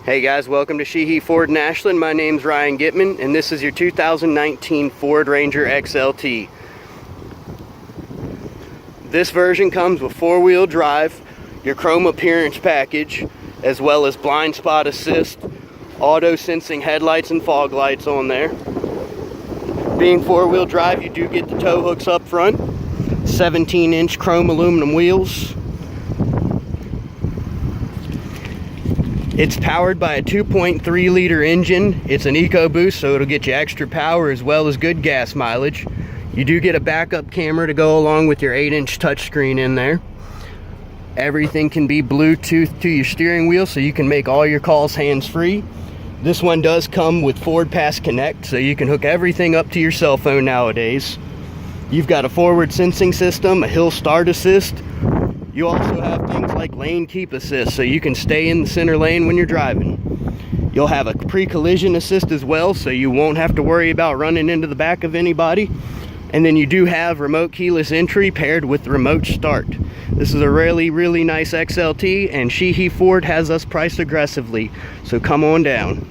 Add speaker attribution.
Speaker 1: Hey guys, welcome to Sheehy Ford in Ashland. My name's Ryan Gitman, and this is your 2019 Ford Ranger XLT. This version comes with four-wheel drive, your chrome appearance package, as well as blind spot assist, auto sensing headlights and fog lights on there. Being four-wheel drive, you do get the tow hooks up front, 17-inch chrome aluminum wheels. It's powered by a 2.3 liter engine. It's an EcoBoost, so it'll get you extra power as well as good gas mileage. You do get a backup camera to go along with your 8-inch touchscreen in there. Everything can be Bluetooth to your steering wheel, so you can make all your calls hands-free. This one does come with Ford Pass Connect, so you can hook everything up to your cell phone nowadays. You've got a forward sensing system, a hill start assist. You also have things like lane keep assist, so you can stay in the center lane when you're driving. You'll have a pre-collision assist as well, so you won't have to worry about running into the back of anybody. And then you do have remote keyless entry paired with remote start. This is a really nice XLT, and Sheehy Ford has us priced aggressively, so come on down.